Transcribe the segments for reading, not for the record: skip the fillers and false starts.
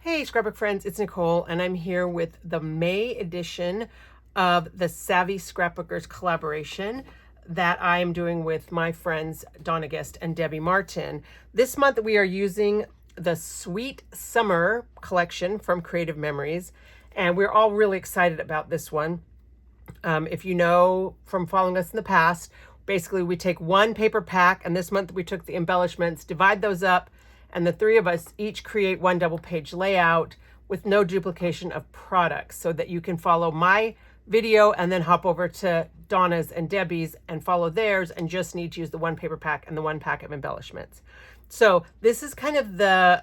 Hey, Scrapbook friends, it's Nicole, and I'm here with the May edition of the Savvy Scrapbookers collaboration that I am doing with my friends Donna Guest and Debbie Martin. This month we are using the Sweet Summer collection from Creative Memories, and we're all really excited about this one. If you know from following us in the past, basically we take one paper pack, and this month we took the embellishments, divide those up, and the three of us each create one double page layout with no duplication of products so that you can follow my video and then hop over to Donna's and Debbie's and follow theirs and just need to use the one paper pack and the one pack of embellishments. So this is kind of the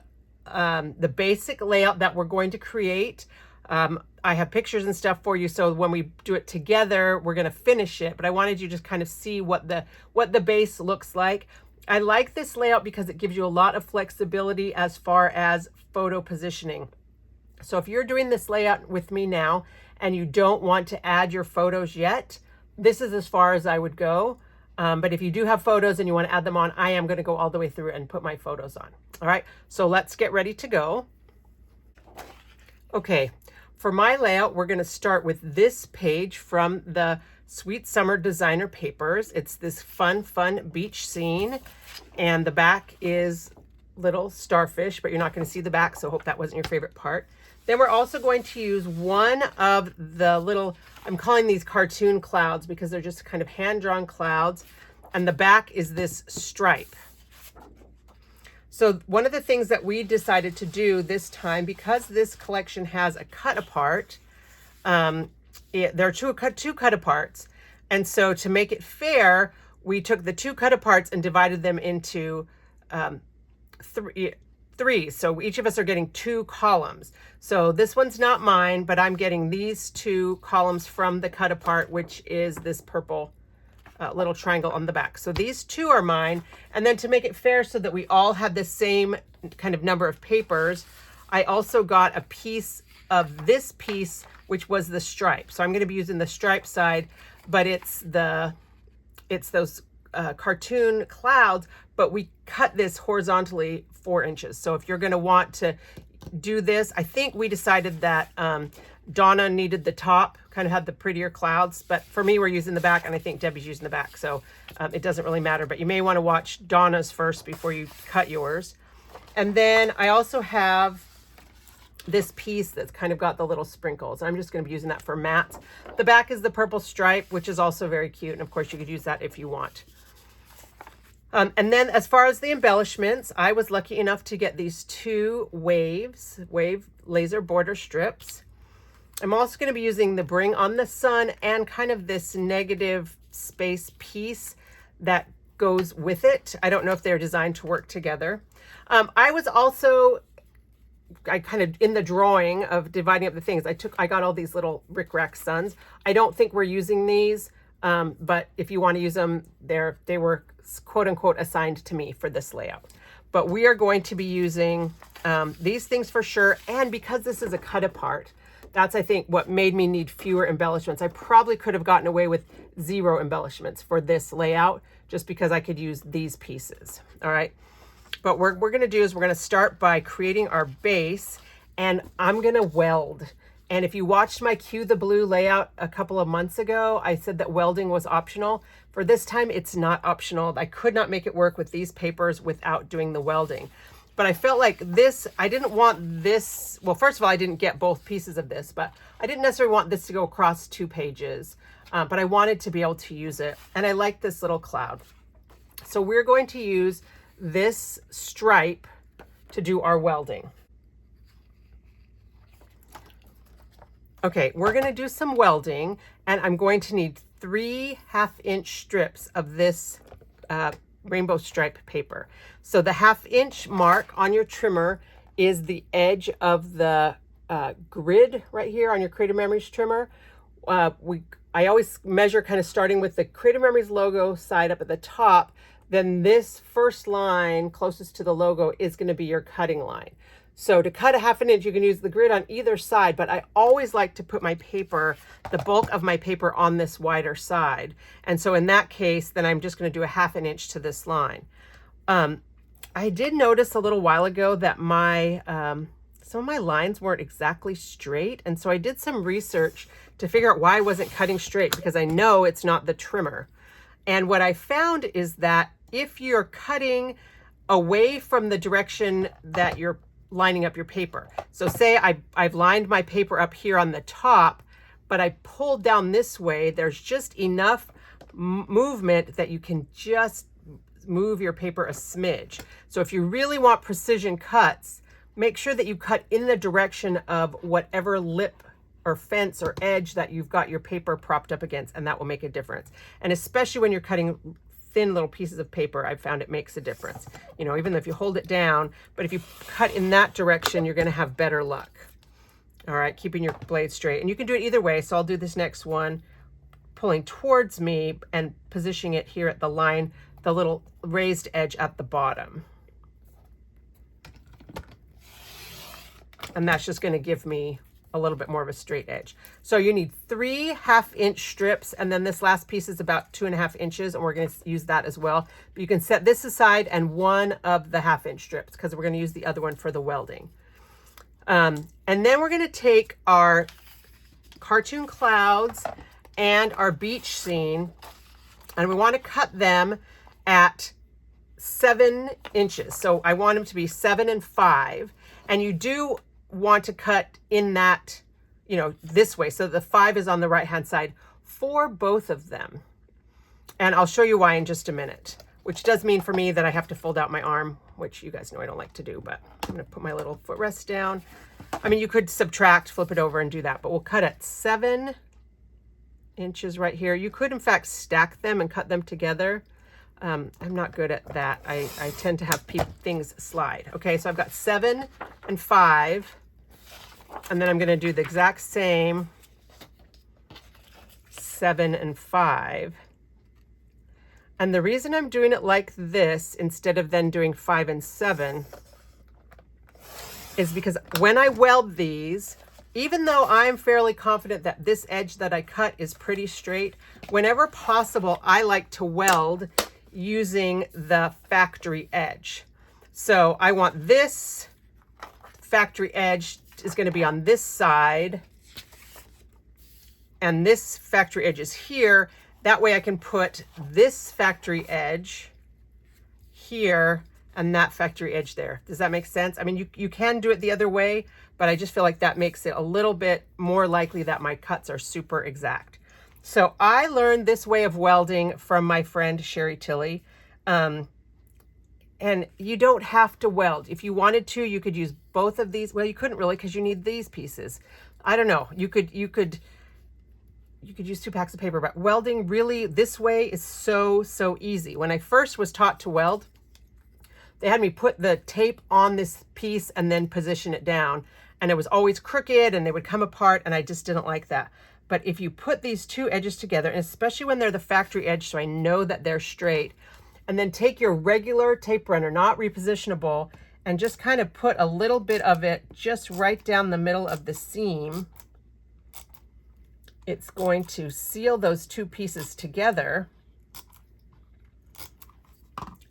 basic layout that we're going to create. I have pictures and stuff for you, so when we do it together, we're going to finish it. But I wanted you to just kind of see what the base looks like. I like this layout because it gives you a lot of flexibility as far as photo positioning. So if you're doing this layout with me now and you don't want to add your photos yet, this is as far as I would go. But if you do have photos and you want to add them on, I am going to go all the way through and put my photos on. All right, so let's get ready to go. Okay, for my layout, we're going to start with this page from the Sweet Summer Designer Papers. It's this fun beach scene, and the back is little starfish, but you're not going to see the back, so I hope that wasn't your favorite part. Then we're also going to use one of the little, I'm calling these cartoon clouds because they're just kind of hand-drawn clouds, and the back is this stripe. So one of the things that we decided to do this time, because this collection has a cut apart, there are two cut aparts, and so to make it fair, we took the two cut aparts and divided them into three. So each of us are getting two columns. So this one's not mine, but I'm getting these two columns from the cut apart, which is this purple little triangle on the back. So these two are mine. And then to make it fair so that we all had the same kind of number of papers, I also got a piece of this piece, which was the stripe. So I'm going to be using the stripe side, but it's those cartoon clouds, but we cut this horizontally 4 inches. So if you're going to want to do this, I think we decided that Donna needed the top, kind of had the prettier clouds, but for me, we're using the back, and I think Debbie's using the back, so it doesn't really matter, but you may want to watch Donna's first before you cut yours. And then I also have this piece that's kind of got the little sprinkles. I'm just going to be using that for mats. The back is the purple stripe, which is also very cute, and of course you could use that if you want. And then as far as the embellishments, I was lucky enough to get these two wave laser border strips. I'm also going to be using the Bring on the Sun and kind of this negative space piece that goes with it. I don't know if they're designed to work together. I was also, kind of in the drawing of dividing up the things, I got all these little Rick Rack Suns. I don't think we're using these, but if you want to use them, they were quote unquote assigned to me for this layout. But we are going to be using these things for sure. And because this is a cut apart, that's, I think, what made me need fewer embellishments. I probably could have gotten away with 0 embellishments for this layout just because I could use these pieces. All right. But what we're going to do is we're going to start by creating our base, and I'm going to weld. And if you watched my Cue the Blue layout a couple of months ago, I said that welding was optional. For this time, it's not optional. I could not make it work with these papers without doing the welding. But I felt like this, I didn't want this, well, first of all, I didn't get both pieces of this, but I didn't necessarily want this to go across 2 pages, but I wanted to be able to use it. And I like this little cloud. So we're going to use this stripe to do our welding. Okay, we're going to do some welding, and I'm going to need 3 1/2-inch strips of this rainbow stripe paper. So the 1/2-inch mark on your trimmer is the edge of the grid right here on your Creative Memories trimmer. I always measure kind of starting with the Creative Memories logo side up at the top. Then this first line closest to the logo is going to be your cutting line. So to cut a 1/2 inch, you can use the grid on either side, but I always like to put my paper, the bulk of my paper, on this wider side. And so in that case, then I'm just going to do a 1/2 inch to this line. I did notice a little while ago that my some of my lines weren't exactly straight. And so I did some research to figure out why I wasn't cutting straight, because I know it's not the trimmer. And what I found is that if you're cutting away from the direction that you're lining up your paper. So say I've lined my paper up here on the top, but I pulled down this way, there's just enough movement that you can just move your paper a smidge. So if you really want precision cuts, make sure that you cut in the direction of whatever lip or fence or edge that you've got your paper propped up against, and that will make a difference. And especially when you're cutting thin little pieces of paper, I've found it makes a difference. You know, even if you hold it down, but if you cut in that direction, you're gonna have better luck. All right, keeping your blade straight. And you can do it either way. So I'll do this next one, pulling towards me and positioning it here at the line, the little raised edge at the bottom. And that's just gonna give me a little bit more of a straight edge. So you need 3 1/2-inch strips, and then this last piece is about 2.5 inches, and we're going to use that as well. But you can set this aside and one of the 1/2-inch strips, because we're going to use the other one for the welding. And then we're going to take our cartoon clouds and our beach scene, and we want to cut them at 7 inches. So I want them to be 7 and 5, and you do want to cut in that, you know, this way. So the 5 is on the right hand side for both of them. And I'll show you why in just a minute, which does mean for me that I have to fold out my arm, which you guys know I don't like to do, but I'm going to put my little footrest down. I mean, you could subtract, flip it over and do that, but we'll cut at 7 inches right here. You could in fact stack them and cut them together. I'm not good at that. I tend to have things slide. Okay, so I've got 7 and 5, and then I'm going to do the exact same 7 and 5. And the reason I'm doing it like this instead of then doing 5 and 7 is because when I weld these, even though I'm fairly confident that this edge that I cut is pretty straight, whenever possible, I like to weld using the factory edge. So I want this factory edge is going to be on this side, and this factory edge is here. That way I can put this factory edge here and that factory edge there. Does that make sense? I mean, you can do it the other way, but I just feel like that makes it a little bit more likely that my cuts are super exact. So I learned this way of welding from my friend Sherry Tilley. And you don't have to weld. If you wanted to, you could use both of these. Well, you couldn't really, because you need these pieces. I don't know. You could use 2 packs of paper, but welding really this way is so easy. When I first was taught to weld, they had me put the tape on this piece and then position it down. And it was always crooked and they would come apart, and I just didn't like that. But if you put these 2 edges together, and especially when they're the factory edge, so I know that they're straight, and then take your regular tape runner, not repositionable, and just kind of put a little bit of it just right down the middle of the seam, it's going to seal those 2 pieces together.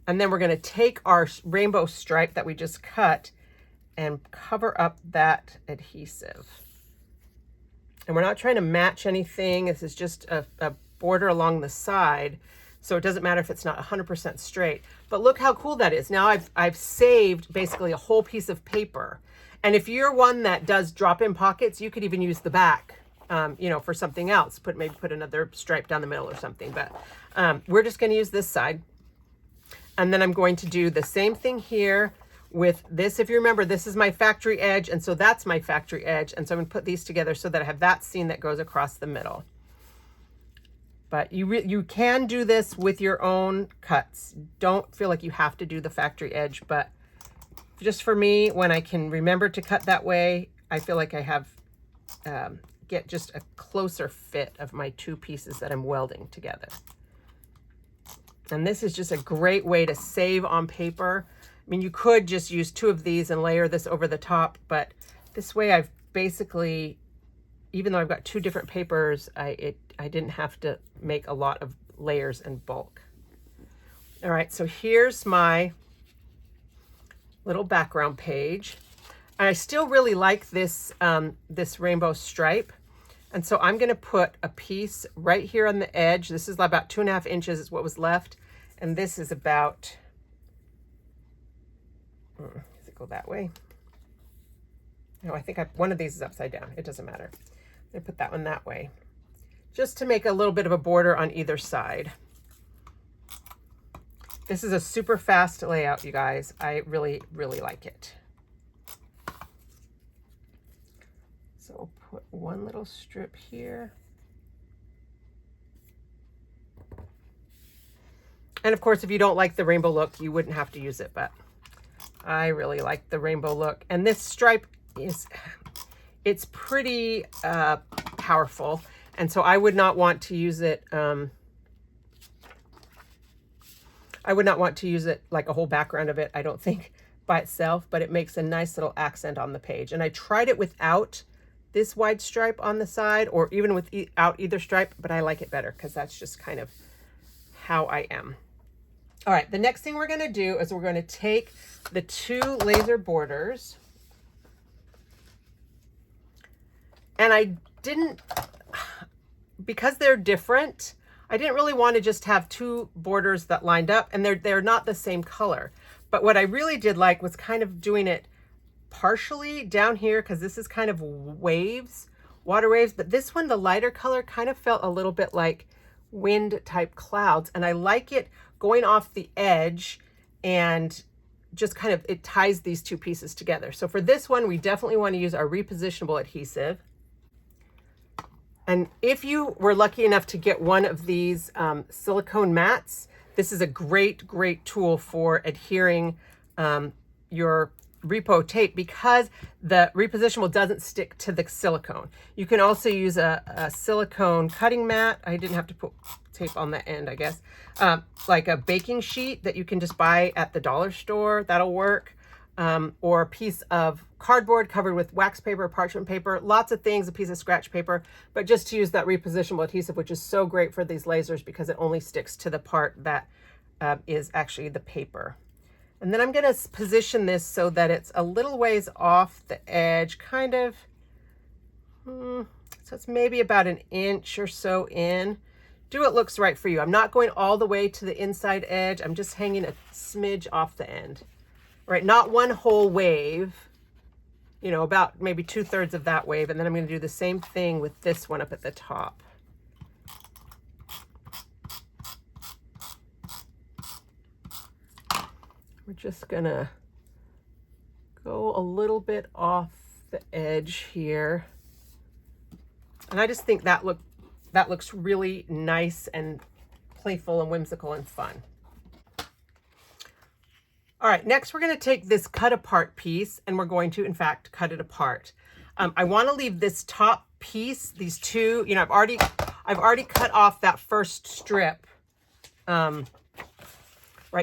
And then we're going to take our rainbow stripe that we just cut and cover up that adhesive. And we're not trying to match anything. This is just a border along the side. So it doesn't matter if it's not 100% straight. But look how cool that is. Now I've saved basically a whole piece of paper. And if you're one that does drop-in pockets, you could even use the back, you know, for something else. Maybe put another stripe down the middle or something. But we're just going to use this side. And then I'm going to do the same thing here with this. If you remember, this is my factory edge, and so that's my factory edge. And so I'm going to put these together so that I have that seam that goes across the middle. But you can do this with your own cuts. Don't feel like you have to do the factory edge, but just for me, when I can remember to cut that way, I feel like I have get just a closer fit of my 2 pieces that I'm welding together. And this is just a great way to save on paper. I mean, you could just use 2 of these and layer this over the top, but this way I've basically, even though I've got 2 different papers, I didn't have to make a lot of layers and bulk. All right, so here's my little background page. I still really like this, this rainbow stripe. And so I'm going to put a piece right here on the edge. This is about 2.5 inches is what was left. And this is about, does it go that way? No, I think one of these is upside down. It doesn't matter. I'm going to put that one that way, just to make a little bit of a border on either side. This is a super fast layout, you guys. I really, really like it. So we'll put one little strip here. And of course, if you don't like the rainbow look, you wouldn't have to use it, but I really like the rainbow look. And this stripe it's pretty powerful. And so I would not want to use it, I would not want to use it like a whole background of it, I don't think, by itself, but it makes a nice little accent on the page. And I tried it without this wide stripe on the side, or even without either stripe, but I like it better because that's just kind of how I am. All right, the next thing we're going to do is we're going to take the 2 laser borders, and I didn't, because they're different, I didn't really want to just have 2 borders that lined up, and they're not the same color. But what I really did like was kind of doing it partially down here, because this is kind of waves, water waves, but this one, the lighter color, kind of felt a little bit like wind type clouds, and I like it going off the edge, and just kind of, it ties these 2 pieces together. So for this one, we definitely want to use our repositionable adhesive. And if you were lucky enough to get one of these silicone mats, this is a great, great tool for adhering your repo tape, because the repositionable doesn't stick to the silicone. You can also use a silicone cutting mat. I didn't have to put tape on the end, I guess. Like a baking sheet that you can just buy at the dollar store. That'll work. Or a piece of cardboard covered with wax paper, parchment paper, lots of things, a piece of scratch paper, but just to use that repositionable adhesive, which is so great for these lasers because it only sticks to the part that is actually the paper. And then I'm going to position this so that it's a little ways off the edge, kind of, so it's maybe about 1 inch or so in. Do what looks right for you. I'm not going all the way to the inside edge. I'm just hanging a smidge off the end. Right, not one whole wave, you know, about maybe 2/3 of that wave. And then I'm going to do the same thing with this one up at the top. We're just going to go a little bit off the edge here. And I just think that looks really nice and playful and whimsical and fun. All right, next we're going to take this cut apart piece, and we're going to, in fact, cut it apart. I want to leave this top piece, these 2, you know, I've already cut off that first strip right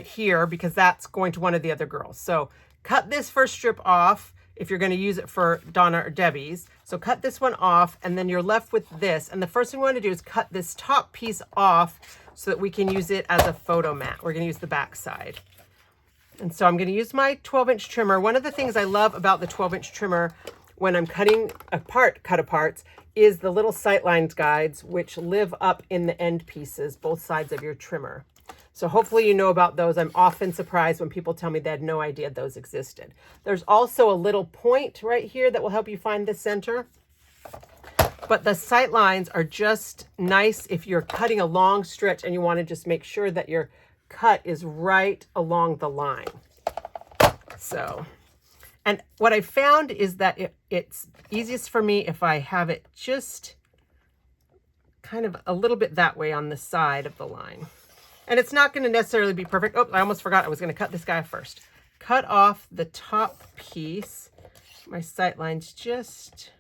here, because that's going to one of the other girls. So cut this first strip off if you're going to use it for Donna or Debbie's. So cut this one off, and then you're left with this. And the first thing we want to do is cut this top piece off so that we can use it as a photo mat. We're going to use the back side. And so I'm going to use my 12-inch trimmer. One of the things I love about the 12-inch trimmer when I'm cutting apart cut-aparts is the little sightlines guides, which live up in the end pieces, both sides of your trimmer. So hopefully you know about those. I'm often surprised when people tell me they had no idea those existed. There's also a little point right here that will help you find the center. But the sight lines are just nice if you're cutting a long stretch and you want to just make sure that your cut is right along the line. So, and what I found is that it's easiest for me if I have it just kind of a little bit that way on the side of the line. And it's not going to necessarily be perfect. Oh, I almost forgot I was going to cut this guy first. Cut off the top piece. My sight lines just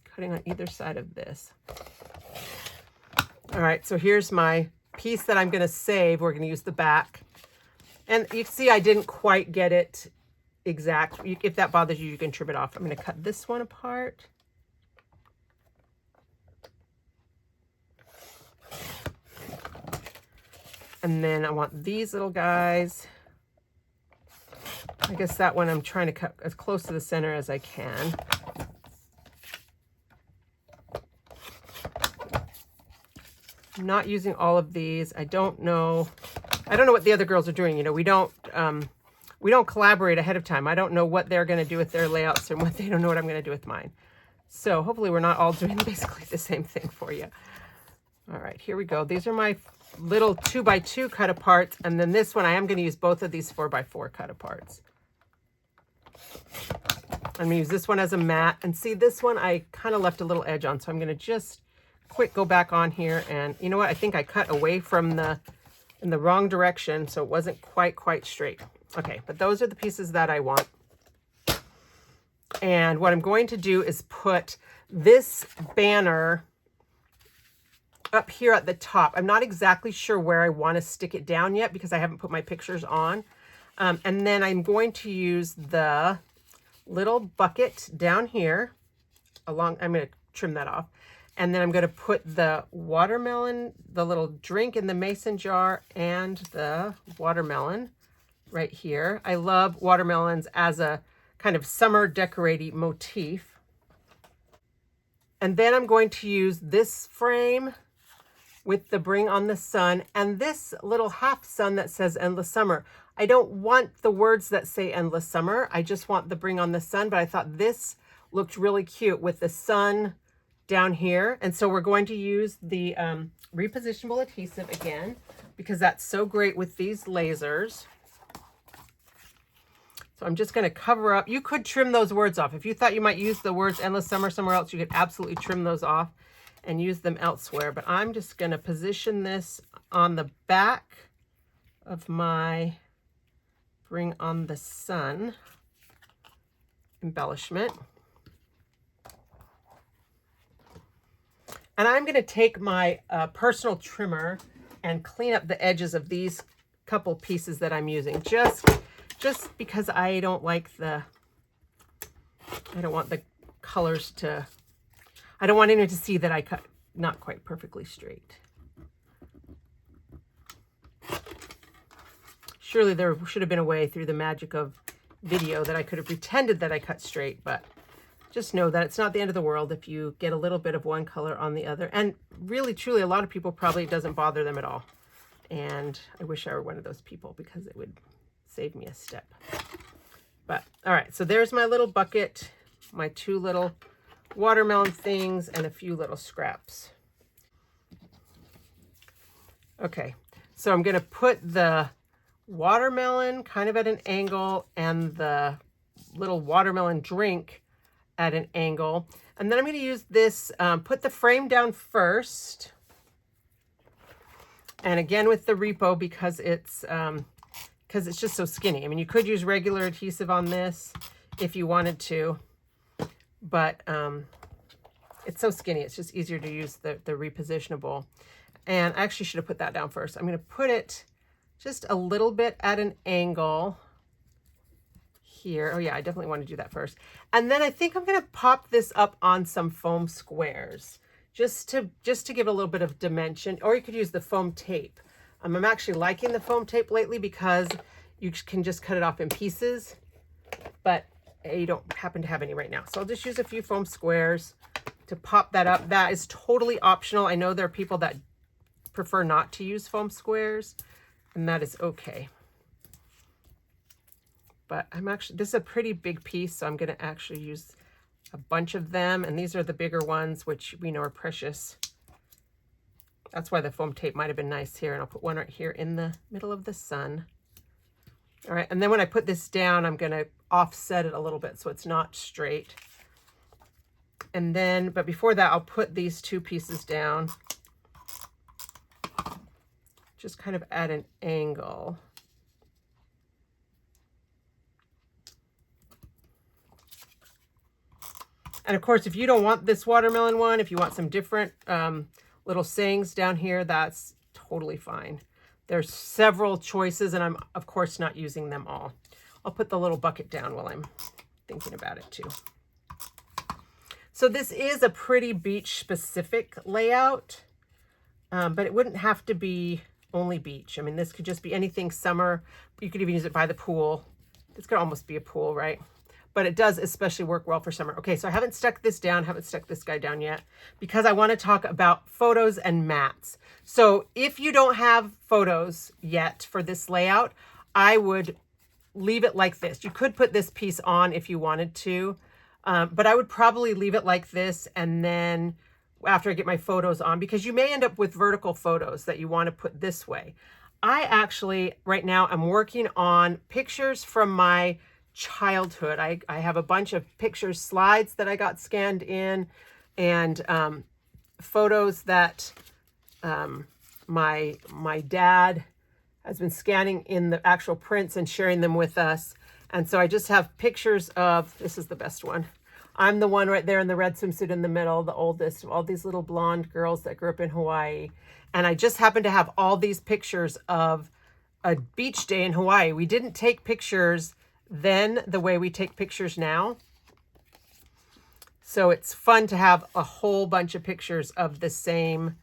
cutting on either side of this. All right, so here's my piece that I'm going to save. We're going to use the back. And you can see I didn't quite get it exact. If that bothers you, you can trim it off. I'm going to cut this one apart. And then I want these little guys I guess that one I'm trying to cut as close to the center as I can. I'm not using all of these. I don't know what the other girls are doing. You know, we don't collaborate ahead of time. I don't know what they're going to do with their layouts and what they don't know what I'm going to do with mine. So hopefully we're not all doing basically the same thing for you. All right, here we go. These are my little 2x2 cut aparts. And then this one, I am going to use both of these 4x4 cut aparts. I'm going to use this one as a mat. And see, this one I kind of left a little edge on. So I'm going to just quick go back on here. And you know what? I think I cut away from in the wrong direction. So it wasn't quite straight. Okay, but those are the pieces that I want. And what I'm going to do is put this banner up here at the top. I'm not exactly sure where I want to stick it down yet because I haven't put my pictures on. And then I'm going to use the little bucket down here along. I'm going to trim that off. And then I'm going to put the watermelon, the little drink in the mason jar, and the watermelon right here. I love watermelons as a kind of summer decorating motif. And then I'm going to use this frame with the Bring on the Sun and this little half sun that says Endless Summer. I don't want the words that say Endless Summer. I just want the Bring on the Sun, but I thought this looked really cute with the sun down here. And so we're going to use the repositionable adhesive again, because that's so great with these lasers. So I'm just going to cover up. You could trim those words off. If you thought you might use the words Endless Summer somewhere else, you could absolutely trim those off and use them elsewhere. But I'm just going to position this on the back of my Bring on the Sun embellishment. And I'm going to take my personal trimmer and clean up the edges of these couple pieces that I'm using. Just because I don't want the colors to, I don't want anyone to see that I cut not quite perfectly straight. Surely there should have been a way through the magic of video that I could have pretended that I cut straight, but just know that it's not the end of the world if you get a little bit of one color on the other. And really, truly, a lot of people probably it doesn't bother them at all. And I wish I were one of those people because it would save me a step. But all right, so there's my little bucket, my two little watermelon things, and a few little scraps. Okay, so I'm going to put the watermelon kind of at an angle and the little watermelon drink at an angle. And then I'm going to use this, put the frame down first. And again with the repo because it's just so skinny. I mean, you could use regular adhesive on this if you wanted to, but it's so skinny. It's just easier to use the repositionable. And I actually should have put that down first. I'm going to put it just a little bit at an angle here. Oh yeah, I definitely want to do that first. And then I think I'm going to pop this up on some foam squares just to give it a little bit of dimension, or you could use the foam tape. I'm actually liking the foam tape lately because you can just cut it off in pieces, but you don't happen to have any right now. So I'll just use a few foam squares to pop that up. That is totally optional. I know there are people that prefer not to use foam squares, and that is okay. But this is a pretty big piece, so I'm going to actually use a bunch of them. And these are the bigger ones, which we know are precious. That's why the foam tape might have been nice here. And I'll put one right here in the middle of the sun. All right, and then when I put this down, I'm going to offset it a little bit so it's not straight. And then, but before that, I'll put these two pieces down, just kind of at an angle. And of course, if you don't want this watermelon one, if you want some different little sayings down here, that's totally fine. There's several choices, and I'm of course not using them all. I'll put the little bucket down while I'm thinking about it too. So this is a pretty beach specific layout, but it wouldn't have to be only beach. I mean, this could just be anything summer. You could even use it by the pool. This could almost be a pool, right? But it does especially work well for summer. Okay, so I haven't stuck this down, haven't stuck this guy down yet, because I want to talk about photos and mats. So if you don't have photos yet for this layout, I would leave it like this. You could put this piece on if you wanted to, but I would probably leave it like this, and then after I get my photos on, because you may end up with vertical photos that you want to put this way. I actually, right now, I'm working on pictures from my childhood. I have a bunch of pictures, slides that I got scanned in, and photos that my dad has been scanning in the actual prints and sharing them with us. And so I just have pictures of, this is the best one. I'm the one right there in the red swimsuit in the middle, the oldest of all these little blonde girls that grew up in Hawaii. And I just happen to have all these pictures of a beach day in Hawaii. We didn't take pictures then the way we take pictures now. So it's fun to have a whole bunch of pictures of the same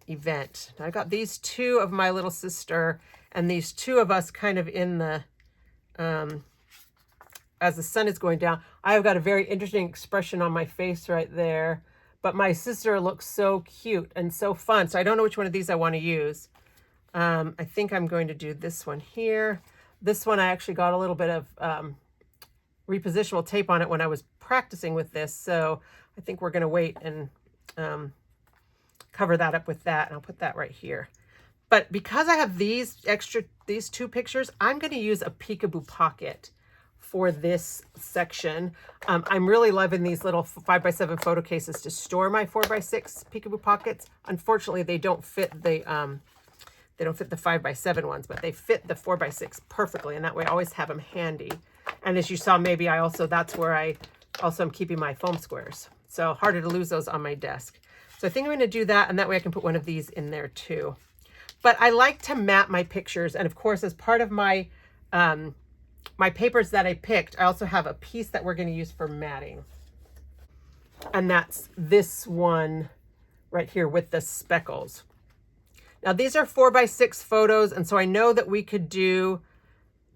event. I got these two of my little sister and these two of us kind of in the, as the sun is going down. I've got a very interesting expression on my face right there, but my sister looks so cute and so fun. So I don't know which one of these I want to use. I think I'm going to do this one here. This one I actually got a little bit of repositionable tape on it when I was practicing with this. So I think we're going to wait and cover that up with that. And I'll put that right here. But because I have these two pictures, I'm going to use a peekaboo pocket for this section. I'm really loving these little 5x7 photo cases to store my 4x6 peekaboo pockets. Unfortunately, they don't fit the 5x7 ones, but they fit the 4x6 perfectly. And that way I always have them handy. And as you saw, maybe that's where I also am keeping my foam squares. So harder to lose those on my desk. So I think I'm going to do that. And that way I can put one of these in there too. But I like to map my pictures. And of course, as part of my, my papers that I picked, I also have a piece that we're going to use for matting. And that's this one right here with the speckles. Now these are 4x6 photos, and so I know that we could do,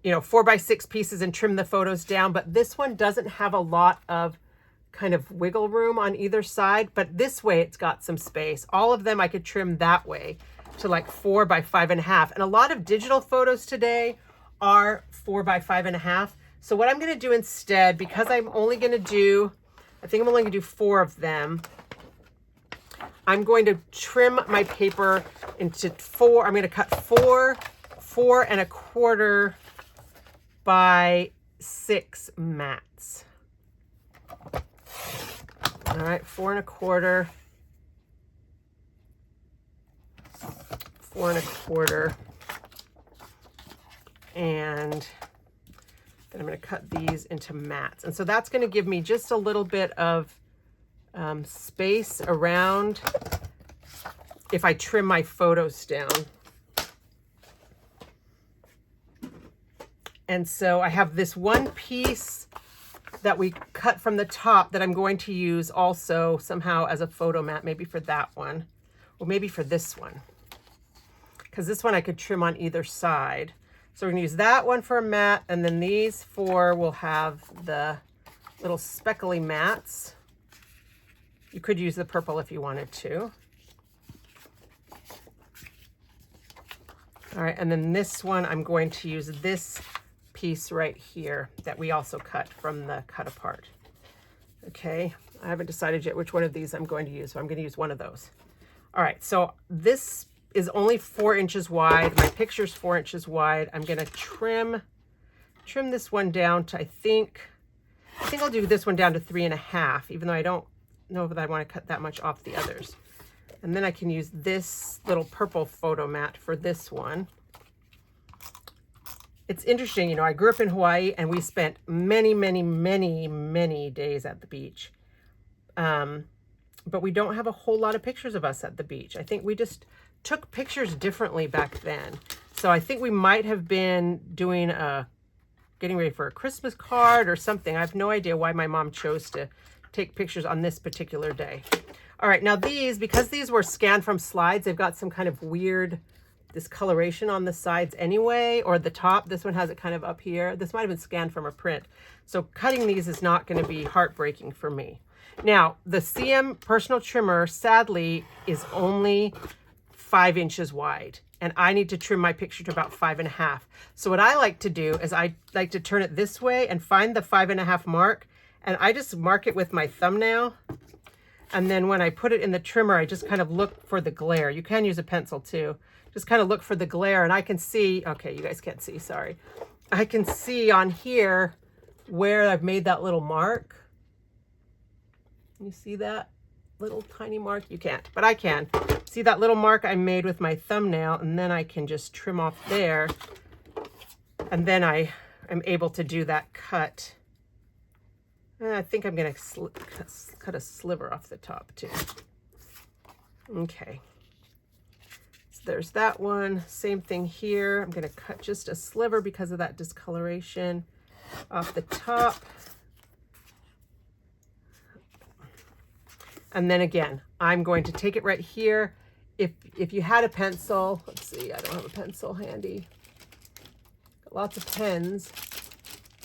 4x6 pieces and trim the photos down, but this one doesn't have a lot of kind of wiggle room on either side, but this way it's got some space. All of them I could trim that way to like 4x5.5. And a lot of digital photos today are 4x5.5. So what I'm going to do instead, because I'm only going to do, I think I'm only going to do 4 of them, I'm going to trim my paper into 4. I'm going to cut 4 4.25 by 6 mats. All right, 4.25, 4.25, and then I'm going to cut these into mats. And so that's going to give me just a little bit of space around if I trim my photos down. And so I have this one piece that we cut from the top that I'm going to use also somehow as a photo mat, maybe for that one, or maybe for this one, because this one I could trim on either side. So we're going to use that one for a mat, and then these 4 will have the little speckly mats. You could use the purple if you wanted to. All right, and then this one, I'm going to use this piece right here that we also cut from the cut apart. Okay, I haven't decided yet which one of these I'm going to use, so I'm going to use one of those. All right, so this is only 4 inches wide. My picture's 4 inches wide. I'm going to trim this one down to, I think I'll do this one down to 3.5, even though I don't know if I want to cut that much off the others. And then I can use this little purple photo mat for this one. It's interesting, I grew up in Hawaii and we spent many, many, many, many days at the beach. But we don't have a whole lot of pictures of us at the beach. I think we just took pictures differently back then. So I think we might have been doing getting ready for a Christmas card or something. I have no idea why my mom chose to take pictures on this particular day. All right, now because these were scanned from slides, they've got some kind of weird, discoloration on the sides anyway, or the top. This one has it kind of up here. This might have been scanned from a print. So cutting these is not going to be heartbreaking for me. Now, the CM personal trimmer, sadly, is only 5 inches wide. And I need to trim my picture to about 5.5. So what I like to do is I like to turn it this way and find the 5.5 mark. And I just mark it with my thumbnail. And then when I put it in the trimmer, I just kind of look for the glare. You can use a pencil too. Just kind of look for the glare, and I can see, okay, you guys can't see, sorry. I can see on here where I've made that little mark. You see that little tiny mark? You can't, but I can. See that little mark I made with my thumbnail, and then I can just trim off there. And then I am able to do that cut. I think I'm going to cut a sliver off the top too. Okay. So there's that one. Same thing here. I'm going to cut just a sliver because of that discoloration off the top. And then again, I'm going to take it right here. If you had a pencil, let's see, I don't have a pencil handy. Got lots of pens,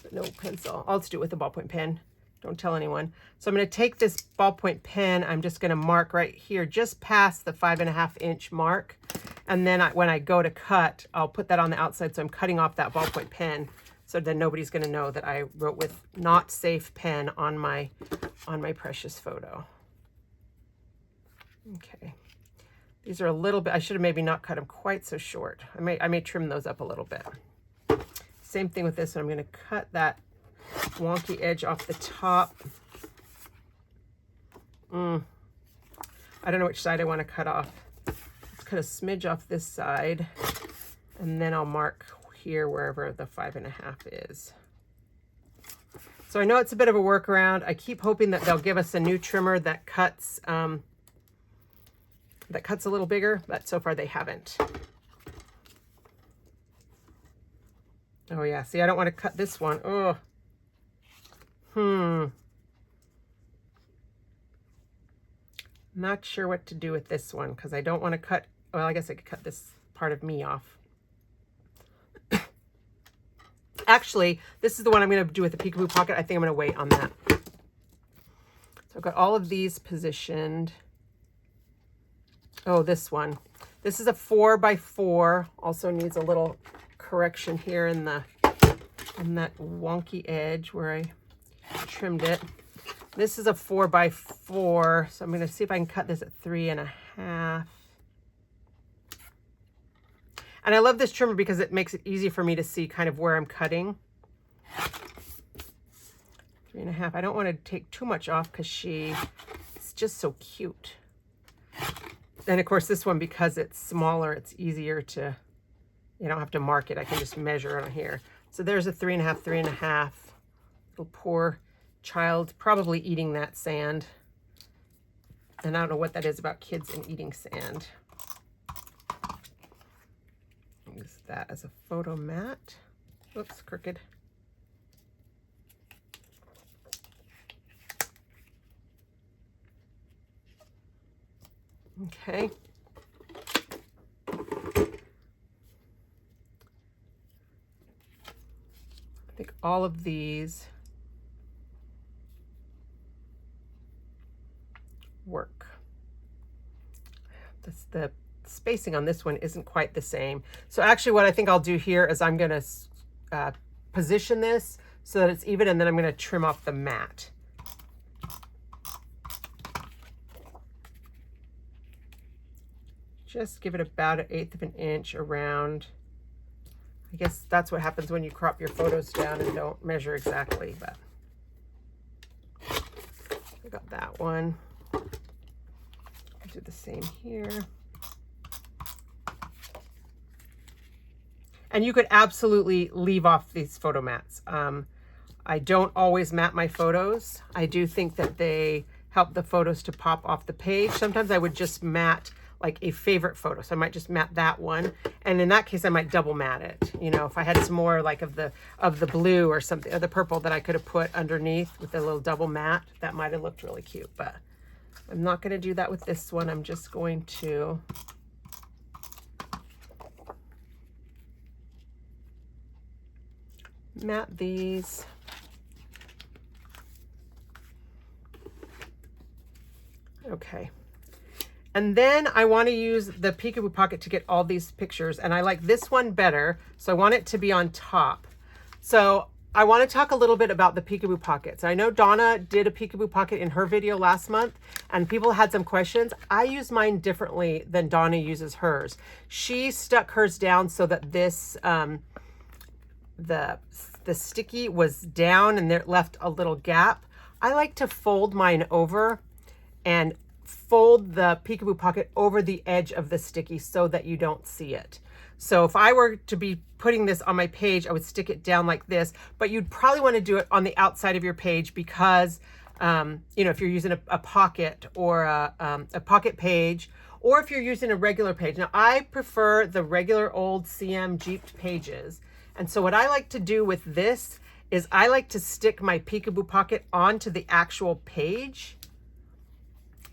but no pencil. I'll just do it with a ballpoint pen. Don't tell anyone. So I'm going to take this ballpoint pen. I'm just going to mark right here, just past the 5.5 inch mark. And then when I go to cut, I'll put that on the outside. So I'm cutting off that ballpoint pen. So then nobody's going to know that I wrote with not safe pen on my precious photo. Okay. These are a little bit, I should have maybe not cut them quite so short. I may trim those up a little bit. Same thing with this one. I'm going to cut that wonky edge off the top. I don't know which side I want to cut off. Let's cut a smidge off this side, and then I'll mark here wherever the 5.5 is. So I know it's a bit of a workaround. I keep hoping that they'll give us a new trimmer that cuts a little bigger, but so far they haven't. Oh yeah, see, I don't want to cut this one. Oh. Not sure what to do with this one because I don't want to cut, well, I guess I could cut this part of me off. Actually, this is the one I'm going to do with the peekaboo pocket. I think I'm going to wait on that. So I've got all of these positioned. Oh, this one. This is a 4x4. Also needs a little correction here in that wonky edge where I trimmed it. This is a 4x4, so I'm going to see if I can cut this at 3.5. And I love this trimmer because it makes it easy for me to see kind of where I'm cutting. 3.5. I don't want to take too much off because she's just so cute. And of course this one, because it's smaller, it's easier to, you don't have to mark it. I can just measure on here. So there's a 3.5, 3.5. Little poor child probably eating that sand. And I don't know what that is about kids and eating sand. Use that as a photo mat. Oops, crooked. Okay. I think all of these work. The spacing on this one isn't quite the same. So actually what I think I'll do here is I'm going to position this so that it's even, and then I'm going to trim off the mat. Just give it about 1/8 of an inch around. I guess that's what happens when you crop your photos down and don't measure exactly, but I got that one. I'll do the same here. And you could absolutely leave off these photo mats. I don't always mat my photos. I do think that they help the photos to pop off the page. Sometimes I would just mat like a favorite photo. So I might just mat that one. And in that case, I might double mat it. You know, if I had some more like of the blue or something, or the purple that I could have put underneath with a little double mat, that might have looked really cute. But I'm not going to do that with this one. I'm just going to mat these. Okay. And then I want to use the peekaboo pocket to get all these pictures, and I like this one better, so I want it to be on top. So I want to talk a little bit about the peekaboo pockets. I know Donna did a peekaboo pocket in her video last month, and people had some questions. I use mine differently than Donna uses hers. She stuck hers down so that this, the sticky was down and there left a little gap. I like to fold mine over and fold the peekaboo pocket over the edge of the sticky so that you don't see it. So if I were to be putting this on my page, I would stick it down like this, but you'd probably want to do it on the outside of your page because, you know, if you're using a pocket or a pocket page, or if you're using a regular page. Now I prefer the regular old CM Jeeped pages. And so what I like to do with this is I like to stick my peekaboo pocket onto the actual page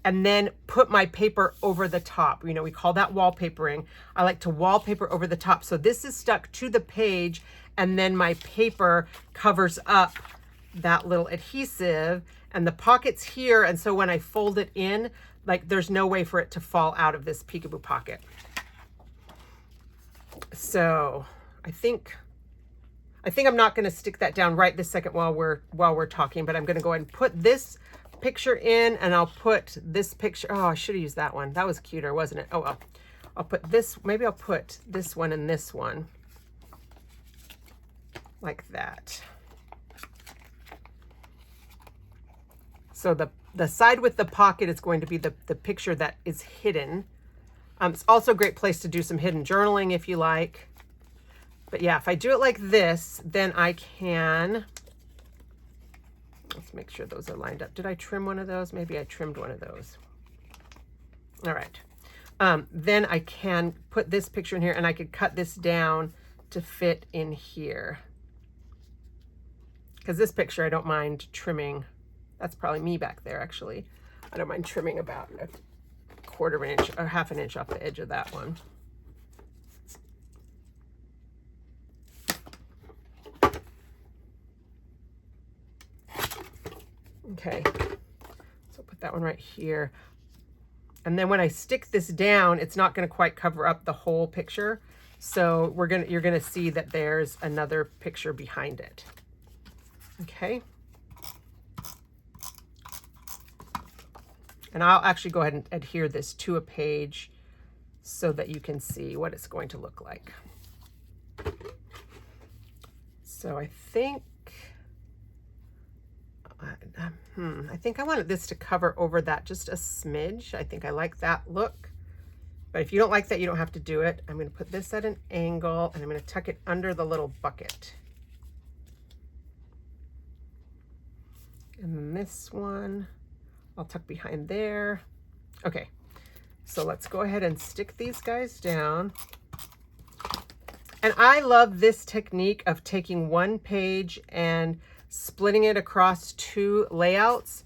and then put my paper over the top. You know, we call that wallpapering. I like to wallpaper over the top. So this is stuck to the page and then my paper covers up that little adhesive and the pocket's here. And so when I fold it in, like there's no way for it to fall out of this peekaboo pocket. So I think I'm not going to stick that down right this second while we're talking, but I'm going to go ahead and put this picture in, and I'll put this picture. Oh, I should have used that one. That was cuter, wasn't it? Oh well. I'll put this, maybe I'll put this one and this one like that. So the side with the pocket is going to be the picture that is hidden. It's also a great place to do some hidden journaling if you like. But yeah, if I do it like this, then I can, let's make sure those are lined up. Did I trim one of those? Maybe I trimmed one of those. All right. Then I can put this picture in here and I could cut this down to fit in here. Because this picture, I don't mind trimming. That's probably me back there, actually. I don't mind trimming about a 1/4 inch or 1/2 inch off the edge of that one. Okay, so put that one right here. And then when I stick this down, it's not going to quite cover up the whole picture. So you're going to see that there's another picture behind it. Okay. And I'll actually go ahead and adhere this to a page so that you can see what it's going to look like. So I think I wanted this to cover over that just a smidge. I think I like that look. But if you don't like that, you don't have to do it. I'm going to put this at an angle and I'm going to tuck it under the little bucket. And then this one, I'll tuck behind there. Okay, so let's go ahead and stick these guys down. And I love this technique of taking one page and splitting it across 2 layouts.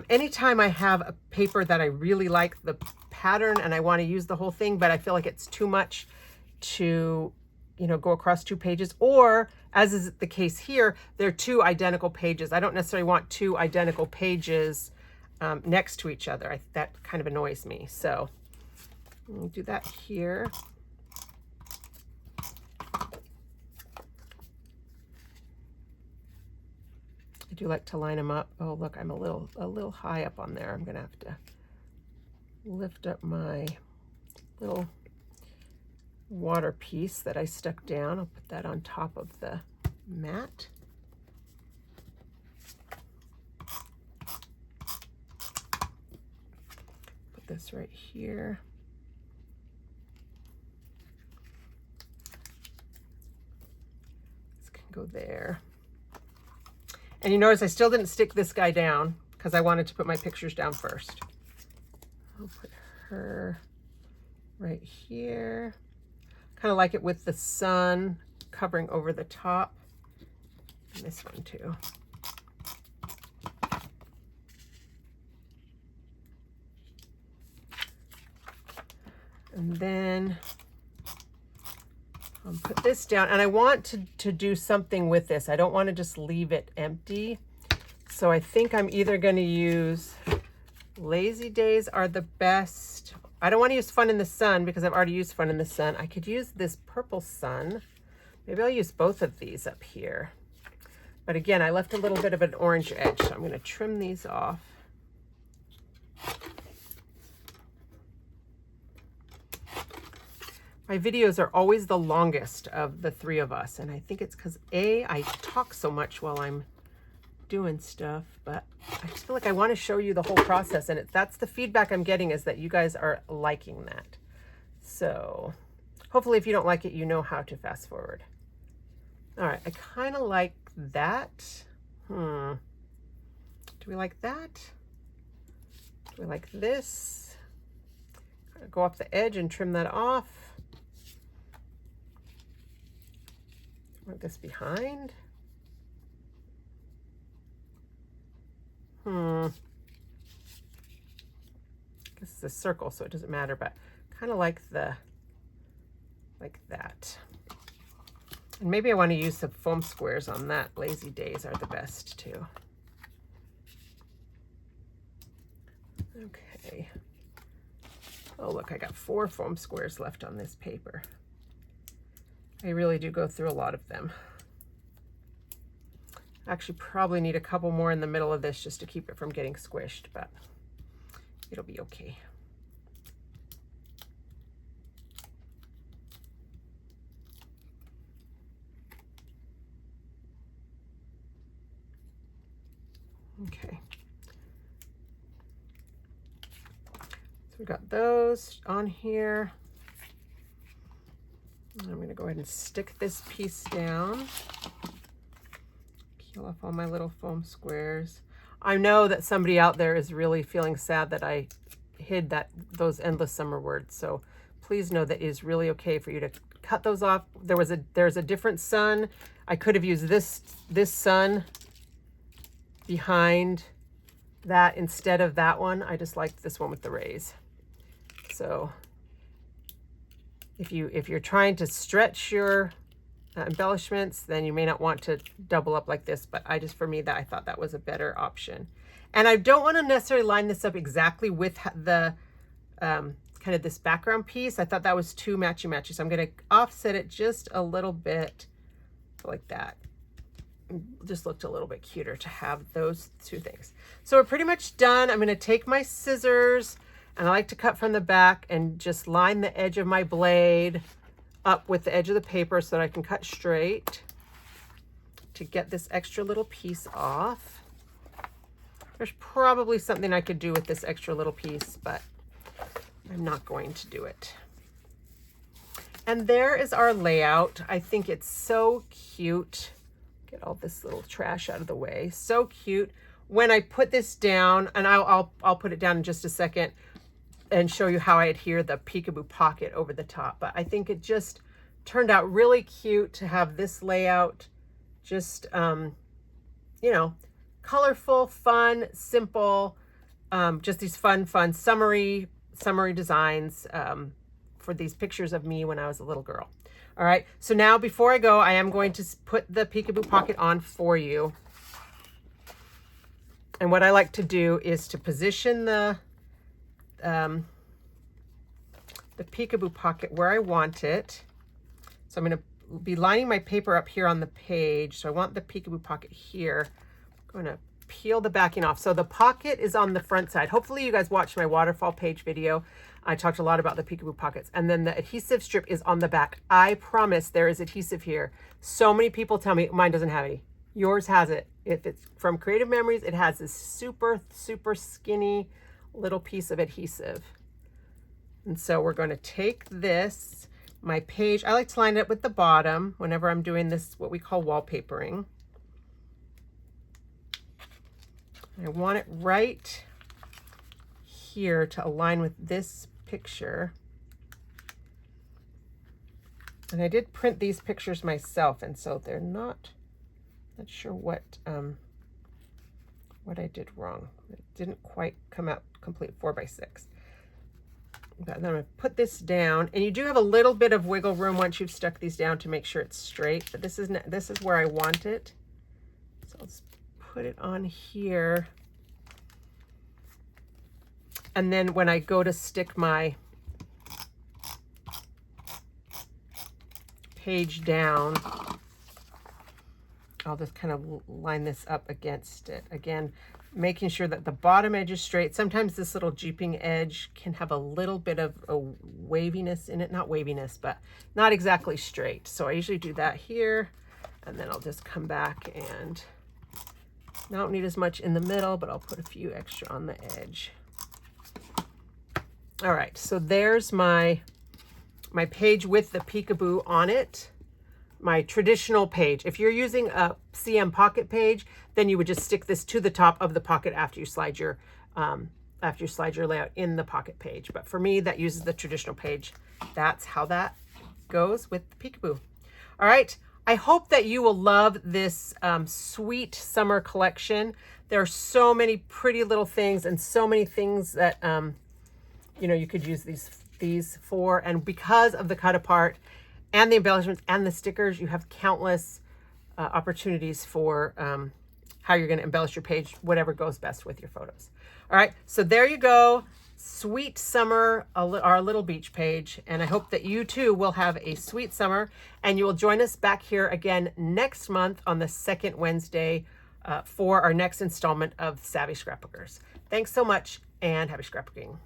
Anytime I have a paper that I really like the pattern and I want to use the whole thing, but I feel like it's too much to, you know, go across 2 pages, or as is the case here, they're 2 identical pages. I don't necessarily want 2 identical pages next to each other. That kind of annoys me. So I'll do that here. I do like to line them up. Oh, look, I'm a little high up on there. I'm going to have to lift up my little water piece that I stuck down. I'll put that on top of the mat. Put this right here. This can go there. And you notice I still didn't stick this guy down because I wanted to put my pictures down first. I'll put her right here. Kind of like it with the sun covering over the top. And this one too. And then Put this down, and I want to do something with this. I don't want to just leave it empty. So I think I'm either going to use Lazy Days are the best. I don't want to use Fun in the Sun because I've already used Fun in the Sun. I could use this Purple Sun. Maybe I'll use both of these up here. But again, I left a little bit of an orange edge, so I'm going to trim these off. My videos are always the longest of the three of us, and I think it's because I talk so much while I'm doing stuff, but I just feel like I want to show you the whole process, and that's the feedback I'm getting, is that you guys are liking that. So hopefully if you don't like it, you know how to fast forward. All right, I kind of like that. Do we like that? Do we like this? Go off the edge and trim that off. Want this behind? This is a circle, so it doesn't matter, but kind of like that. And maybe I want to use some foam squares on that. Lazy Days are the best too. Okay. Oh, look, I got 4 foam squares left on this paper. I really do go through a lot of them. Actually, probably need a couple more in the middle of this just to keep it from getting squished, but it'll be okay. Okay. So we got those on here. I'm going to go ahead and stick this piece down. Peel off all my little foam squares. I know that somebody out there is really feeling sad that I hid those endless summer words. So please know that it is really okay for you to cut those off. There's a different sun. I could have used this sun behind that instead of that one. I just liked this one with the rays. So if you're trying to stretch your embellishments, then you may not want to double up like this, but I thought that was a better option. And I don't want to necessarily line this up exactly with the kind of this background piece. I thought that was too matchy-matchy, so I'm going to offset it just a little bit like that. It just looked a little bit cuter to have those two things. So we're pretty much done. I'm going to take my scissors, and I like to cut from the back and just line the edge of my blade up with the edge of the paper so that I can cut straight to get this extra little piece off. There's probably something I could do with this extra little piece, but I'm not going to do it. And there is our layout. I think it's so cute. Get all this little trash out of the way. So cute. When I put this down, and I'll put it down in just a second and show you how I adhere the peekaboo pocket over the top. But I think it just turned out really cute to have this layout. Just, you know, colorful, fun, simple, just these fun summery designs for these pictures of me when I was a little girl. All right, so now before I go, I am going to put the peekaboo pocket on for you. And what I like to do is to position the peekaboo pocket where I want it. So I'm going to be lining my paper up here on the page. So I want the peekaboo pocket here. I'm going to peel the backing off. So the pocket is on the front side. Hopefully you guys watched my waterfall page video. I talked a lot about the peekaboo pockets. And then the adhesive strip is on the back. I promise there is adhesive here. So many people tell me mine doesn't have any. Yours has it. If it's from Creative Memories, it has this super skinny little piece of adhesive. And so we're going to take this, my page, I like to line it up with the bottom whenever I'm doing this, what we call wallpapering. I want it right here to align with this picture. And I did print these pictures myself, and so they're not sure what I did wrong. It didn't quite come out complete 4x6. But then I'm going to put this down, and you do have a little bit of wiggle room once you've stuck these down to make sure it's straight, but this is where I want it. So let's put it on here. And then when I go to stick my page down, I'll just kind of line this up against it. Again, making sure that the bottom edge is straight. Sometimes this little jeeping edge can have a little bit of a waviness in it. Not waviness, but not exactly straight. So I usually do that here, and then I'll just come back and I don't need as much in the middle, but I'll put a few extra on the edge. All right, so there's my page with the peekaboo on it. My traditional page. If you're using a CM pocket page, then you would just stick this to the top of the pocket after you slide your layout in the pocket page. But for me, that uses the traditional page. That's how that goes with the peekaboo. All right. I hope that you will love this sweet summer collection. There are so many pretty little things and so many things that you know, you could use these for. And because of the cut apart and the embellishments and the stickers, you have countless opportunities for how you're going to embellish your page, whatever goes best with your photos. All right, so there you go. Sweet summer, our little beach page. And I hope that you too will have a sweet summer, and you will join us back here again next month on the second Wednesday for our next installment of Savvy Scrapbookers. Thanks so much, and happy scrapbooking.